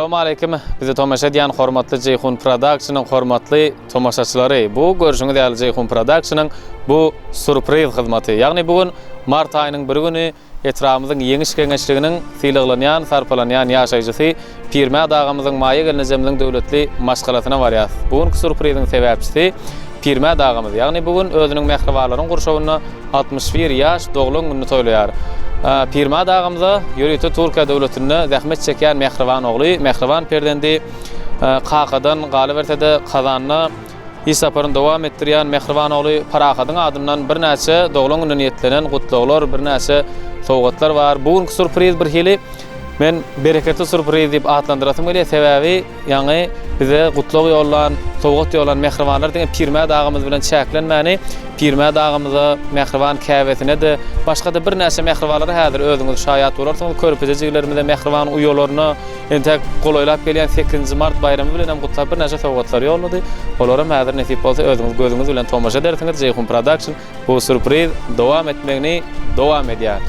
Assalamu alaykum. Bizi tomasha diýen hormatly Jeyhun Production'ın hormatly tomaşaçylary. Bu görüşüňiz däl Jeyhun Production'ın bu surpriz hyzmaty. Ýagny bugün mart aýynyň 1 güni etrafymyzyň ýeňi işgeňçiliginiň sylaglanyň, sarpalanýan ýaşaýjysy Pirmä dagamyzyň maýa gelnejemliň döwletli maşgalatyna barýar. Bugünkü surpriziň sebäpçisi Pirmä dagamyz. Ýagny bugün özüniň mehribanlaryň gurşawyna 61 ýaş doglan gününi toýlaýar. Pirmä dagamyza ýörüýte Türkiýe döwletinde zähmet çeken mehriban ogly, mehriban perdendi Qaqadan galyp ertede Kazanyna iş saparyny dowam etdirýän mehriban ogly Parahadyň adyndan bir näçe doglan gününe niýetlenen gutluklar, bir näçe sowgatlar bar. Bugünkü surpriz bir hili men bereketli surpriz diýip atlandyrasym gelýär. Sebäbi ýani bize gutluk ýollan, sowgat ýollan mehribanlar diňe Pirmä dagamyz bilen çäklenmäni, Pirmä dagamyza mehriban käbetine de başga da bir näçe mehribanlar häzir özüňiz şaýat bolarsyňyz. Körpejejiklerimize mehriban uýalaryna entek golaýlap gelýän 8-nji mart bayramy bilen hem gutlap bir näçe sowgatlar ýolady. Olara häzir nesip bolsa özüňiz gözüňiz bilen tomaşa edersiňiz. Jeyhun Production bu surpriz dowam etmegini dowam edýär.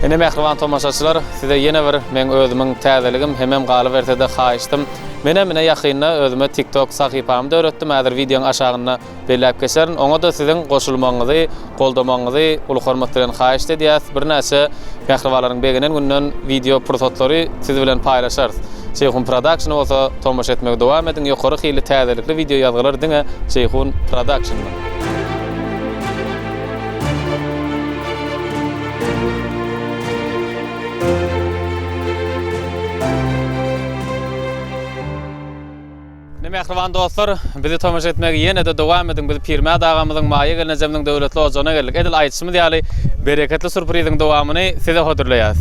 Ene mehriban tomaşaçylar, size ýene bir men özümiň täzeligim hemem galyp ertede haýyşdym. Mene ýakynda özüme TikTok sahypamda öğretdim. Häzir videoň aşagyna belläp geçerin. Oňa da siziň goşulmaňyzy, goldamaňyzy uly hormat bilen haýyş edýäs. Bir näçe mehribanlaryň begenen günden video prototlary siz bilen paýlaşarys. Jeyhun Production bolsa tomaşa etmege dowam edin. Ýokary hyly täzelikli video ýazgylar diňe Jeyhun Production. Mehriban dostlar, bizi tomaşa etmege ýene de dowam edin. Biz Pirmä dagamyzyň maýa gelnejemliň döwletli ojana geldik. Edil aýtşymy diýäli bereketli surpriziň dowamyny size hödürleýäs.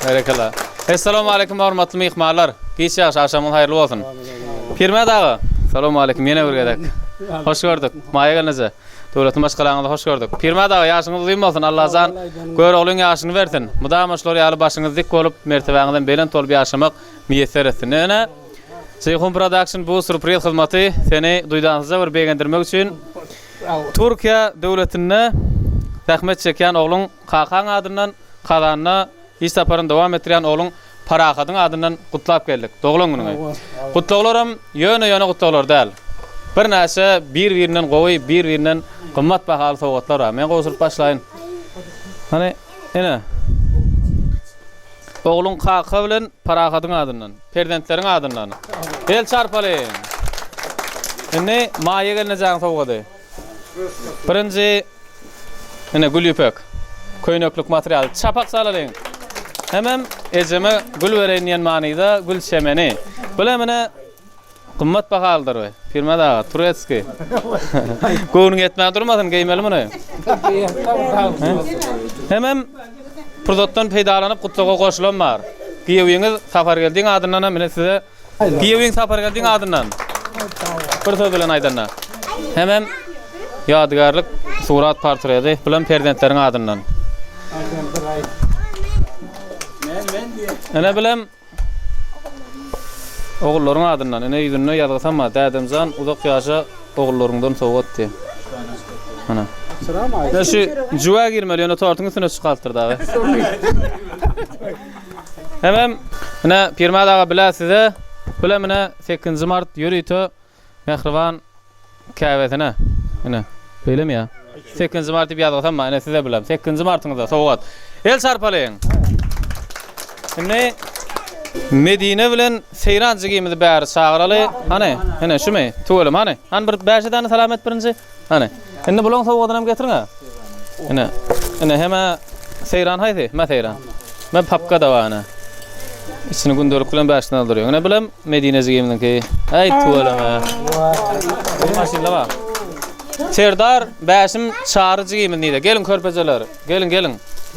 Berekalla. Assalamu alaykum hormatly mehmanlar. Geç ýaş aşamyň haýyrly bolsun. Pirmä dagy. Assalamu alaykum. Ýene bir gedek. Hoş gördük. Maýa gelnije. Döwletin başgalaryňyzy hoş gördük. Pirmä dagy ýaşyňyz uzyň bolsun. Allah zan gör ogluň ýaşyny bersin. Mudamaşlar ýaly başyňyz dik bolup mertebeňizden belen tolup ýaşamak miýesser etsin. Näme? Jeyhun Production bu surpriz hyzmaty seni duýdansyza bir begendirmek üçin Türkiýe döwletinde zähmet çeken ogluň Qaqaň adyndan Kazanyna iş saparyny dowam etdirýän ogluň Parahadyň adyndan gutlap geldik. Doglan günüňe. Gutluklar hem ýöne gutluklar däl. Bir näçe bir-birinden gowy, bir-birinden gymmat bahaly sowgatlar bar. Men goşurup başlaýyn. Hani ene ogluň Qaqa bilen Parahadyň adyndan, perdentleriň adyndan. El çarpalyň. Ene maýa gelnejeň sowgady. Birinji ene gül ýüpek. Köýneklik material. Çapak salalyň. Hemem ejeme gül berenýän manyda gül şemeni. Bula mene gymmat bahalydyr we. Pirmä daga Turetski. Goňuň etmä durmasyn geýmeli muny. Hemem produktdan peýdalanyp gutluga goşulan bar. Giýewiňiz safar geldiň adyndan mene size giýewiň safar geldiň adyndan. Bir söz bilen aýdanda. Hemem ýadgarlyk surat portreti bilen perdentleriň adyndan. Ene bilem oğullaryň adyndan ene ýüzüne ýazgysam dädemzan uzak ýaşa oğullaryňdan sowgat diýip. Ana. Assalamu alaykum. Şu juwa girmeli ýene tortyň üstüne çykaltyrdy abi. Hemem ene Pirmä daga biläsize bilem ene 8-nji mart ýörüýte mehriban käbetine. Ene beýlemi ýa? 8-nji mart diýip ýazgysam ene size bilem. 8-nji martyňyzda sowgat. El sarpalyň. Şimdi Medine bilen Seyran jigimizi bäri çagyraly. Hani, hene şumy? Tuğalym hani. Han bir bäşedany salamet birinji. Hani. Indi bulan sowgadan hem getiriň. Hene. Hene heme Seyran haýdy? Ma Seyran. Men papka da bana. İçini gündelik bilen başdan aldırıyor. Ne bilem Medine Zigim'deki. Ay tuvalama. Bu maşinla bak. Serdar başım çağırıcı giyimin neydi? Gelin körpezeler. Gelin.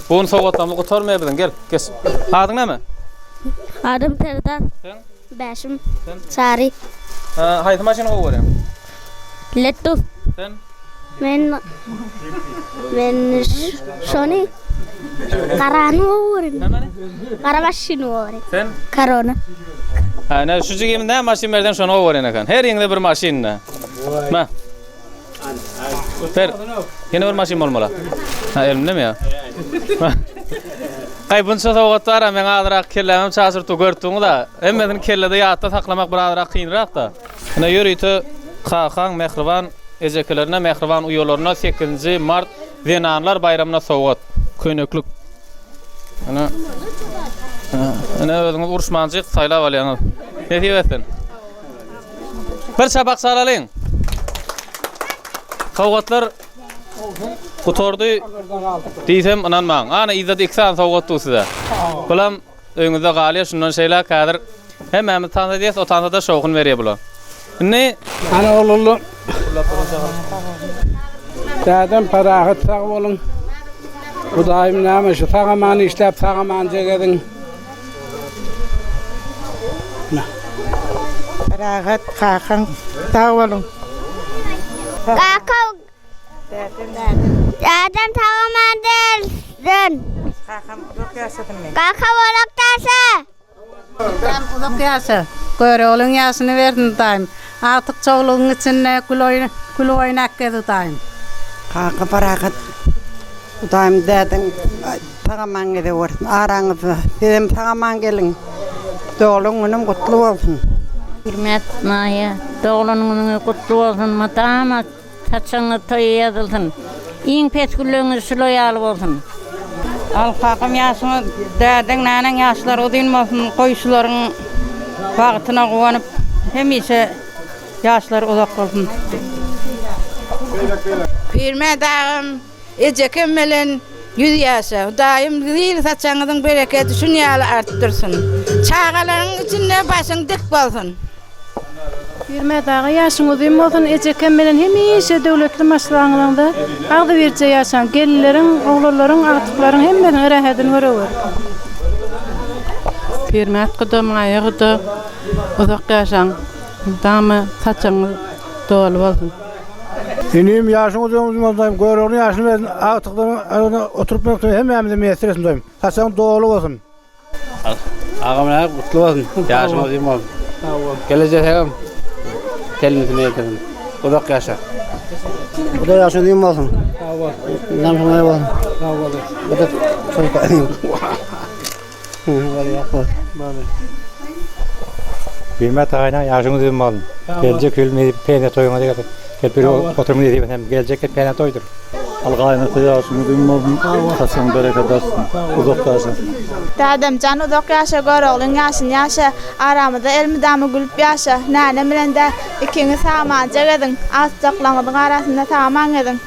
Bunu soğutlamı kurtarmayabilin. Gel. Kes. Adın ne mi? Adım Serdar. Sen? Başım Sari. Haydi maşina koyuyorum. Letuf. Sen? Ben Sony. Karanu uğrayım. Hemen. Karabaşını uğrayım. Sen? Karona. Ne şu giyimin maşin verden şuna koyuyorum kan. Her yerinde bir maşin ne? Ma. Ver. Yine bir maşin olmalı. Elimde mi ya? Ay bunça soğuklar men adırak kellemem çasırtı gördüğünü da emmedin kellede yatta saklamak bir adırak kıyınrak da. Ene yürüytü Kakan Mehriban ejekelerine Mehriban uyolarına 8 Mart Venanlar bayramına soğuk könöklük. Ene özüňiz uruşmanjyk saýlap alýaňyz. Ne diýersin? Bir çabak saralyň. Soğuklar Kutordu diýsem inanmaň. Ana izat iksan sowgatdy size. Bulam öňüzde galýa şundan şeyler kädir. Hemmemiz tanıdýas, o tanıda şowgun berýär bular. Ne? Ana oğlum. Dädem parahat sag bolun. Hudaýym näme şu tagamany işläp tagamany jegedin. Parahat kakan sag bolun. Kaka. Adam tamamen delsin. Kakam uzak yaşadın mı? Kaka bolaktası. Ben uzak yaşa. Göre olun yaşını verdin dayım. Artık çoğluğun içinde kul oynak dedi dayım. Kaka parahat. Dayım dedin. Tağaman gidi var. Aranızı. Dedim tağaman gelin. Doğulun kutlu olsun. Hürmet Naya, doğulunun kutlu olsun. Matama taçanı toy edilsin. İn petkülüğünü süloyalı olsun. Al kakam yaşını dedin nanen yaşlar odin olsun. Koyuşların vaktine kuvanıp hemişe yaşlar uzak olsun. Firme dağım, ecekim bilen 100 yaşa. Daim değil saçanızın bereketi şunyalı arttırsın. Çağaların içinde başın dik bolsun. Firme dağı yaşın uzun olsun, ecekem bilen hemişe devletli maslahaňlarynda agdy berje yaşan, gellerin, oğulların, atyklaryň hemmeden rahatyn görüwer. Firme kudum ayıqdı uzak yaşan. Dama saçanı dolu olsun. Benim yaşım uzun görüyorum yaşını verdin. Artıklarını oturup bakıyorum hemmemize meselesin dayım. Saçın doğulu olsun. Ağamlar kutlu olsun. Yaşım uzun olsun. Gelecek ağam. Kendinizi yeterim. Uzak yaşa. Bu da yaşın uzun olsun. Namşımaya olsun. Bu da çocuk. Bilmem tayına yaşımız uzun olsun. Gelecek ülmeyi peynir toyuna dikkat et. Hep bir oturumu dediğim hem gelecek peynir toydur. Algayna yaşını duymadım. Hasan bereket olsun. Uzak yaşa. Dadam can uzak yaşa görüğün yaşın yaşa. Aramızda elmidamı gülüp yaşa. Nane bilen de ikini sağmanca edin. Azcaklanıdın arasında sağman edin.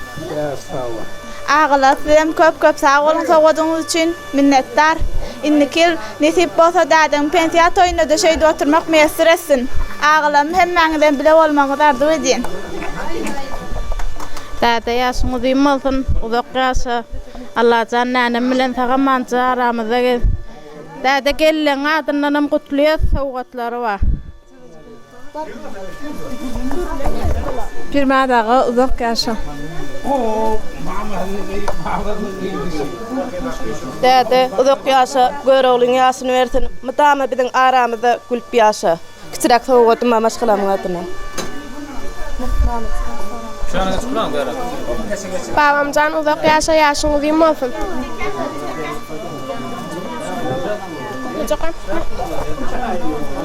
Ağılar sizem köp sağ olun soğudunuz için minnettar. İnnikil nisip bolsa dadam pensiya toyunda da şeyde oturmak mesir etsin. Ağılarım hemmeniden bile olmanı arzu edin. Dada yaşın uzun olsun, uzak yaşa. Allah can nanem bilen tağamanca aramıza gel. Dada gelin adınlanım kutluya soğukatları var. Firme dağı uzak yaşa. Dede, uzak yaşa, görüğün yaşını versin. Matama bizim aramızda gülüp yaşa. Küçük soğuğatıma maşgılamın adına. Babamcan uzak yaşa, yaşın uzun olsun.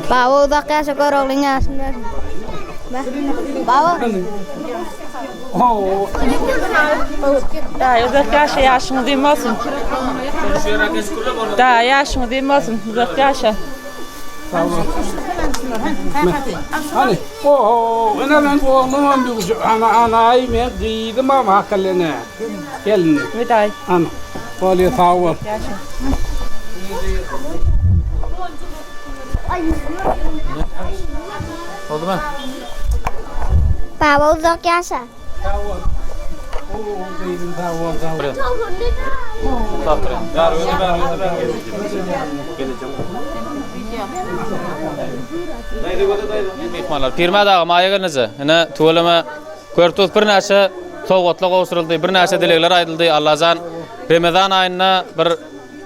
Baba uzak yaşa, görüğün yaşını versin. Baba. Da uzak yaşa, yaşın uzun olsun. Da yaşın uzun olsun, uzak yaşa. Hani? Ana ben oğlum anayı ben kıydım ama hakikaten gelin. Viday. Ana. Kolye sağ ol. Oldu mu? Baba uzak yaşa. Mehmanlar, pirma dağı maya gelneze. Ene tuvalama körtüz bir näçe sowgatla gowşuruldy, bir näçe dilegler aýdyldy. Allah'dan Ramazan aýyna bir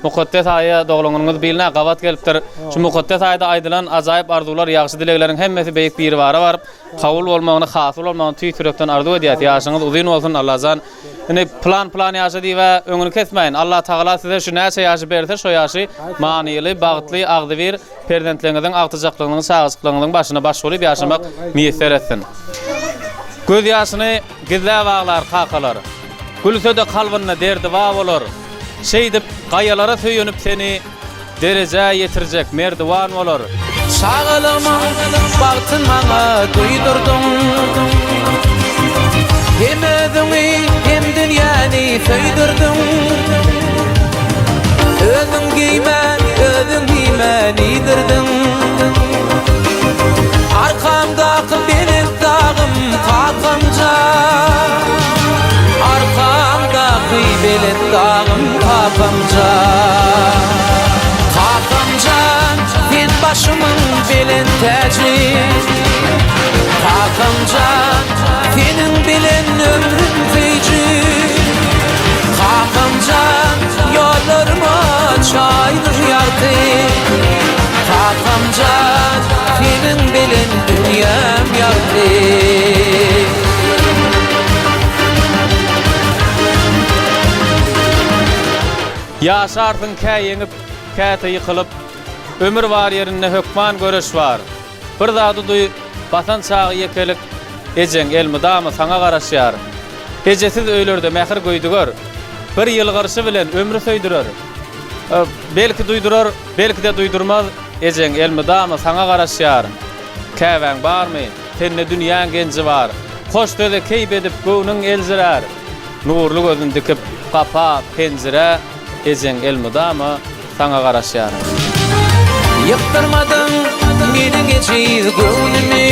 mukaddes aýa doglaňyňyz biline gawat gelipdir. Şu mukaddes aýda aýdylan ajaýyp arzular, ýagşy dilekleriň hemmesi beýik bir bara baryp, kabul bolmagyny, hasyl bolmagyny tüýtürekden arzu edýär. Ýaşyňyz uzun bolsun Allah'dan. Ene plan ýaşy diýip öňüni kesmeýin. Allah Taala size şu näçe ýaşy berse, şo ýaşy manyly, bagtly, agdyr perdentliğinizin, agtyjaklığınızın, sağlıklığınızın başına baş bolup ýaşamak müýesser etsin. Göz ýaşyny gizläp ağlar, kakalar. Gülsede kalbyna derdi wa bolar. Şeýdip gaýalara söýenip seni derece ýetirjek merdiwan bolar. Sağlama baktın bana duydurdun. Hem özüňi hem dünýäni söýdürdün. Özüň giýmen, özüň giýmen ýedirdin. Arkamdaky benim dağım kakamca. Arkamdaky benim dağım kakamca. Kakamca sen başımın belin tacı. Kakamca senin bilen ömrüm feyci. Kakamca yollarıma çayır yardı. Kakamca senin bilen dünyam yardı. Ýaşardyň käýeňip, käte ýykylyp, ömür var ýerinde hökman göreş var. Bir zady duý, batan çagy ýekelik, ejeň elmydamy saňa garaşýar. Ejesiz öýlerde mähir goýdugor. Bir ýyl garşy bilen ömrü söýdürer. Belki duýdurar, belki de duýdurmaz, ejeň elmydamy saňa garaşýar. Käwäň barmy? Senne dünýäň genji var. Hoş töze keýp edip göwnüň elzirär. Nurly gözüň dikip, kapa, penzire, ejeň elmydamy saňa garaşýar. Yıktırmadın meni geçiz gönlümü.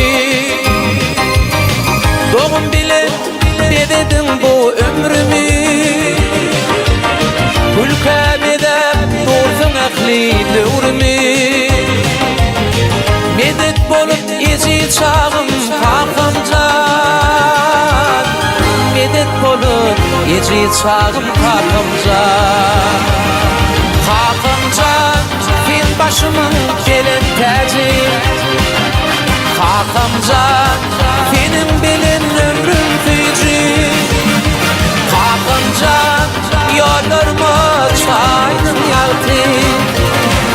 Doğum bile bededin bu ömrümü. Ülkemede dursun akli dövrümü. Medet bolup eci çağım kakamcan. Medet bolup eci çağım kakamcan. Kakamcan sen başımın gelen tacı. Kakamcan senin bilen ömrüm feyci. Kakamcan yollarıma çayın yaltı.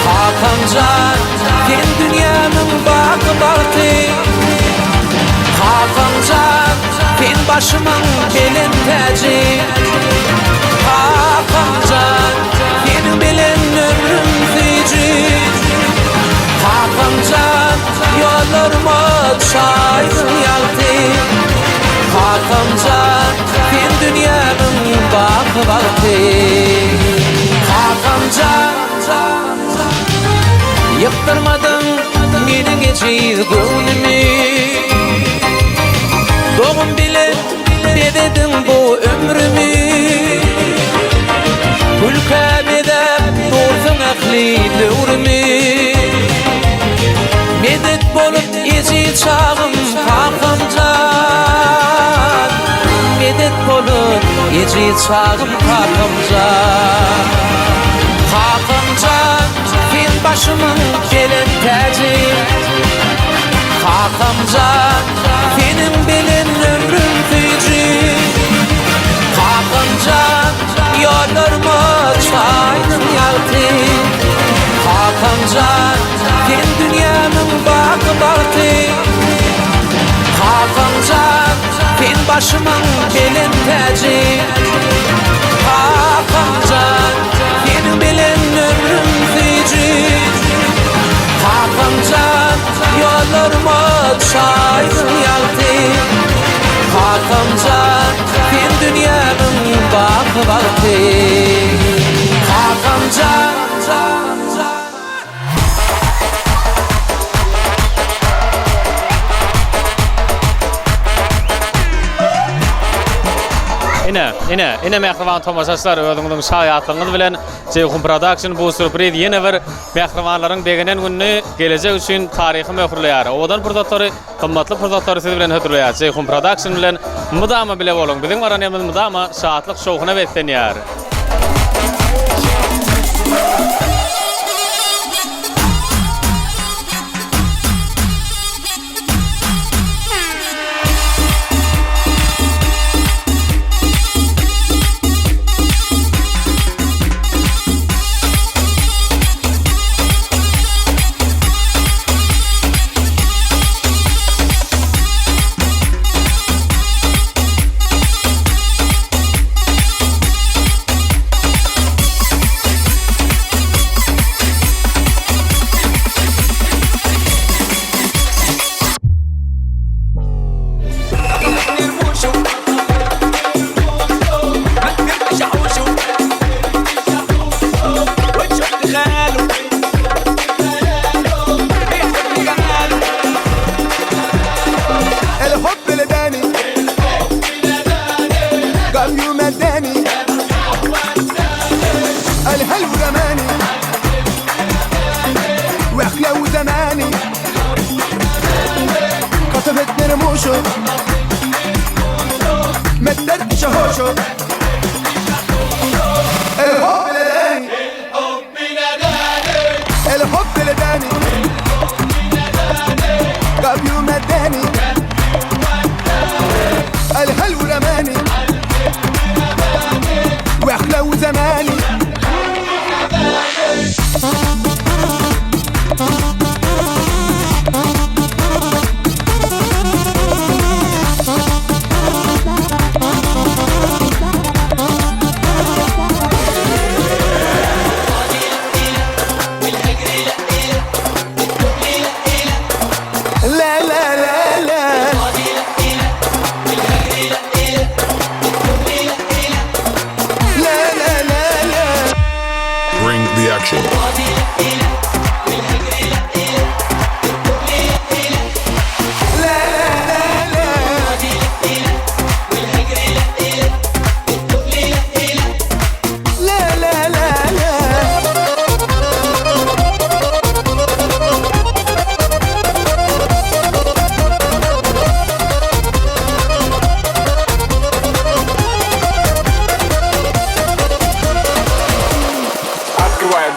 Kakamcan sen dünyamın bakı baktı. Kakamcan sen başımın gelen tacı. Kakamcan senin bilen ömrüm feyci. Kakamcan yollarıma çayın yaltı. Kakamcan sen dünyanın bakı baktı. Kakamcan yıktırmadın meni geçiz gönlümü. Doğum bile bededin bu ömrümü. Ülkemede dursun akli dövrümü. Medet bolup eci çağım kakamcan. Medet bolup eci çağım kakamcan. Kakamcan sen başımın gelen tacı. Kakamcan senin bilen ömrüm feyci. Kakamcan yollarıma çayın yaltı. Kakamcan sen dünyamın bakı baktı. Kakamcan sen başımın gelen tacı. Kakamcan senin bilen ömrüm feyci. Kakamcan yollarıma çayın yaltı. Kakamcan sen dünyanın bakı baktı. Kakamcan ine mehriban tomaşaçylar özüňiziň şaýatlygyňyz bilen Ceyhun Production bu sürpriz ýene bir mehribanlaryň begenen günni gelecek üçin taryhy möhürleýär. Odan produktary, kymmatly produktary siz bilen hötürleýär. Ceyhun Production bilen mudama bile boluň. Biziň baranýymyz mudama şahatlyk şowuna betlenýär. الهلو زماني وحلاو زماني قصفت نرموشو ما تدركش هوشو الحب لداني الحب لداني قبل يوم اداني الهلو رماني وحلاو زماني Bring the action.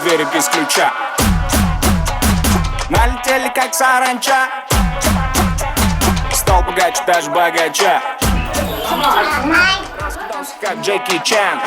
Двери без ключа. Налетели как саранча. Стал богаче, даже богача. Как Джеки Чан.